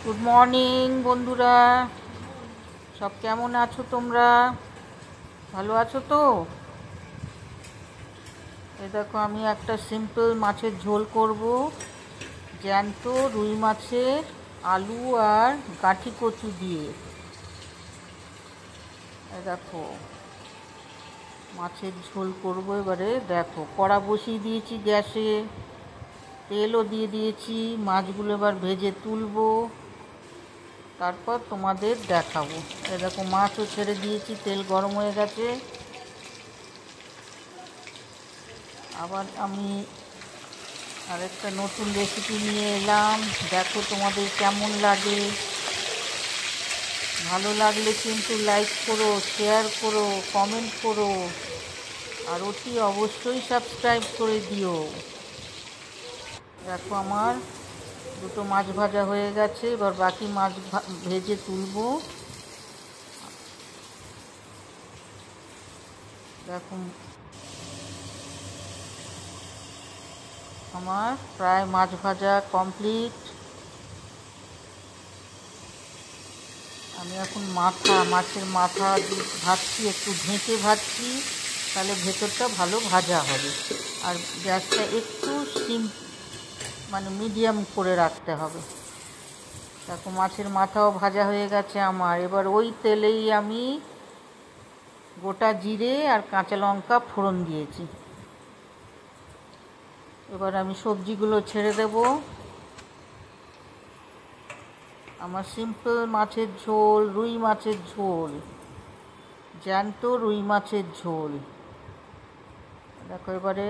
Good morning বন্ধুরা, সব কেমন আছো তোমরা? ভালো আছো তো? এই দেখো, আমি একটা সিম্পল মাছের ঝোল করব। জ্যান্ত রুই মাছের আলু আর গাঁঠি কচু দিয়ে। এই দেখো, মাছের ঝোল করব। এবারে দেখো, কড়া বসিয়ে দিয়েছি গ্যাসে, তেলও দিয়ে দিয়েছি। মাছগুলো এবার ভেজে তুলবো, তারপর তোমাদের দেখাবো। এই দেখো, মাছও ছেড়ে দিয়েছি, তেল গরম হয়ে গেছে। আবার আমি আরেকটা নতুন রেসিপি নিয়ে এলাম, দেখো তোমাদের কেমন লাগে। ভালো লাগলে কিন্তু লাইক করো, শেয়ার করো, কমেন্ট করো, আর অতি অবশ্যই সাবস্ক্রাইব করে দিও। দেখো, আমার দুটো মাছ ভাজা হয়ে গেছে, এবার বাকি মাছ ভেজে তুলবো। দেখো, আমার প্রায় মাছ ভাজা কমপ্লিট। আমি এখন মাছের মাথা ভাজছি, একটু ঢেকে ভাজছি, তাহলে ভেতরটা ভালো ভাজা হবে। আর গ্যাসটা একটু মিডিয়াম করে রাখতে হবে। দেখো, মাছের মাথাও ভাজা হয়ে গেছে আমার। এবার ওই তেলেই আমি গোটা জিরে আর কাঁচা লঙ্কা ফোড়ন দিয়েছি। এবার আমি সবজিগুলো ছেড়ে দেব। আমার সিম্পল মাছের ঝোল, রুই মাছের ঝোল, জ্যান্ত রুই মাছের ঝোল। দেখো, এবারে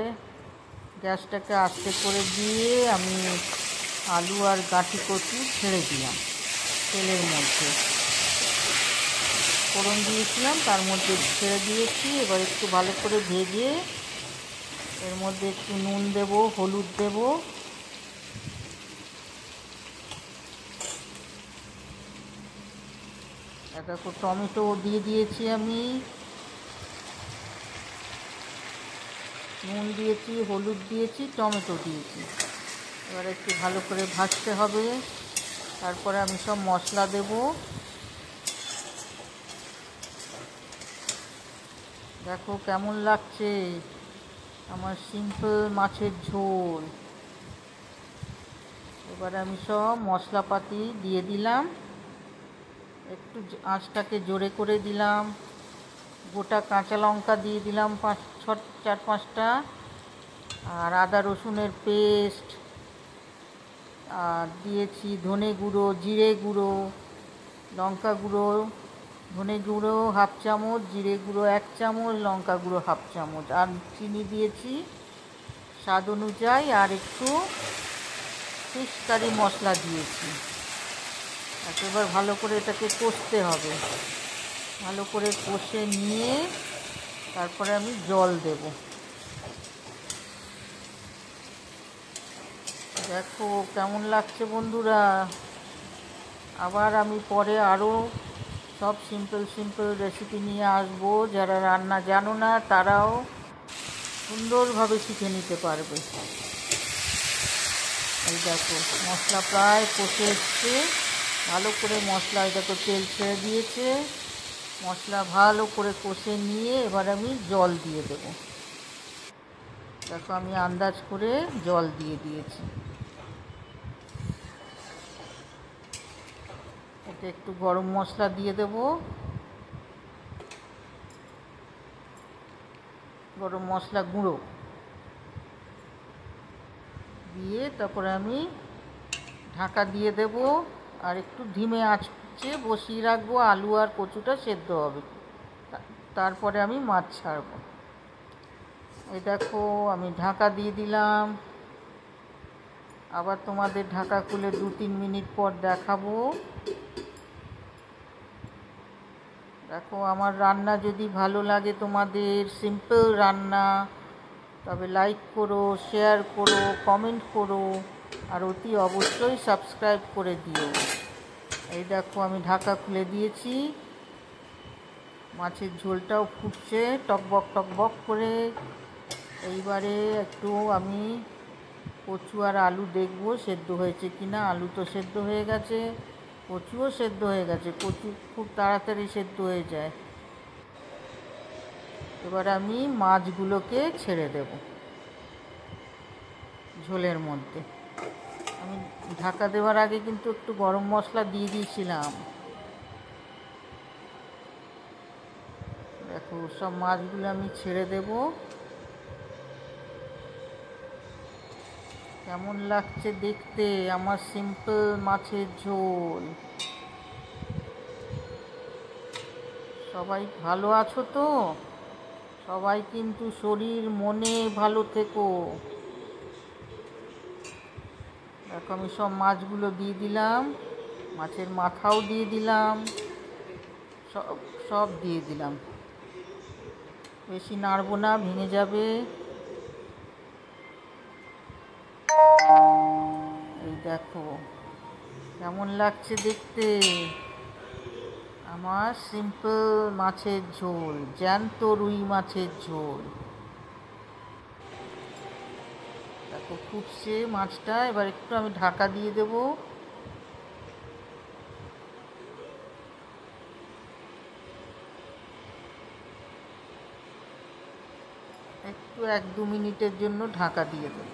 গ্যাসটাকে আস্তে করে দিয়ে আমি আলু আর গাঁঠি কচু ছেড়ে দিলাম তেলের মধ্যে। ফোড়ন দিয়েছিলাম, তার মধ্যে ছেড়ে দিয়েছি। এবার একটু ভালো করে ভেজে এর মধ্যে একটু নুন দেব, হলুদ দেব। দেখো, টমেটো দিয়ে দিয়েছি আমি। নুন দিয়েছি, হলুদ দিয়েছি, টমেটো দিয়েছি। এবার একটু ভালো করে ভাজতে হবে। তারপরে আমি সব মশলা দেব। দেখো কেমন লাগছে আমার সিম্পল মাছের ঝোল। এবার আমি সব মশলাপাতি দিয়ে দিলাম, একটু আঁচটাকে জোরে করে দিলাম। গোটা কাঁচা লঙ্কা দিয়ে দিলাম 4-5টা, আর আদা রসুনের পেস্ট, আর দিয়েছি ধনে গুঁড়ো, জিরে গুঁড়ো, লঙ্কা গুঁড়ো। ধনে গুঁড়ো 1/2 চামচ, জিরে গুঁড়ো 1 চামচ, লঙ্কা গুঁড়ো 1/2 চামচ, আর চিনি দিয়েছি স্বাদ অনুযায়ী, আর একটু ফিশ কারি মশলা দিয়েছি। এবার ভালো করে এটাকে কষতে হবে। ভালো করে কষে নিয়ে তারপরে আমি জল দেব। দেখো কেমন লাগছে বন্ধুরা। আবার আমি পরে আরও সব সিম্পল রেসিপি নিয়ে আসবো। যারা রান্না জানো না তারাও সুন্দরভাবে শিখে নিতে পারবে। এই দেখো, মশলা প্রায় কষে এসছে। ভালো করে মশলা, দেখো তেল ছেড়ে দিয়েছে। মশলা ভালো করে কষে নিয়ে এবার আমি জল দিয়ে দেব। দেখো, আমি আন্দাজ করে জল দিয়ে দিয়েছি। এতে একটু গরম মশলা দিয়ে দেব, গরম মশলা গুঁড়ো দিয়ে তারপরে আমি ঢাকা দিয়ে দেব, আর একটু ধিমে আঁচে বসিয়ে রাখবো। আলু আর কচুটা সেদ্ধ হবে, তারপরে আমি মাছ ছাড়বো। এই দেখো, আমি ঢাকা দিয়ে দিলাম। আবার তোমাদের ঢাকা খুলে 2-3 মিনিট পর দেখাবো। দেখো, আমার রান্না যদি ভালো লাগে তোমাদের, সিম্পল রান্না, তবে লাইক করো, শেয়ার করো, কমেন্ট করো, আর অতি অবশ্যই সাবস্ক্রাইব করে দিও। এই দেখো, আমি ঢাকা খুলে দিয়েছি। মাছের ঝোলটাও ফুটছে টকবক করে। এইবারে একটু আমি কচু আর আলু দেখবো সেদ্ধ হয়েছে কিনা। আলু তো সেদ্ধ হয়ে গেছে। কচুও সেদ্ধ হয়ে গেছে, কচু খুব তাড়াতাড়ি সেদ্ধ হয়ে যায়। এবার আমি মাছগুলোকে ছেড়ে দেব ঝোলের মধ্যে। আমি ঢাকা দেওয়ার আগে কিন্তু একটু গরম মশলা দিয়ে দিয়েছিলাম। দেখো সব মাছগুলো আমি ছেড়ে দেব। কেমন লাগছে দেখতে আমার সিম্পল মাছের ঝোল। সবাই ভালো আছো তো? সবাই কিন্তু শরীর মনে ভালো থেকো। দেখো আমি সব মাছগুলো দিয়ে দিলাম, মাছের মাথাও দিয়ে দিলাম, সব সব দিয়ে দিলাম। বেশি নাড়বো না, ভেঙে যাবে। এই দেখো কেমন লাগছে দেখতে আমার সিম্পল মাছের ঝোল, জ্যান্ত রুই মাছের ঝোল। দেখো ফুটছে মাছটা, এবার একটু আমি ঢাকা দিয়ে দেব। একটু 1-2 মিনিটের জন্য ঢাকা দিয়ে দেব।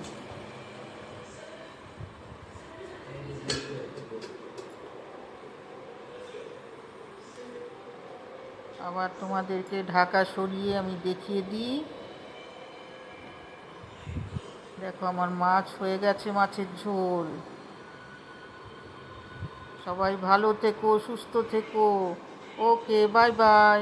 আবার তোমাদেরকে ঢাকা সরিয়ে আমি দেখিয়ে দিই। দেখো আমার মাছ হয়ে গেছে, মাছের ঝোল। সবাই ভালো থেকো, সুস্থ থেকো। ওকে, বাই বাই।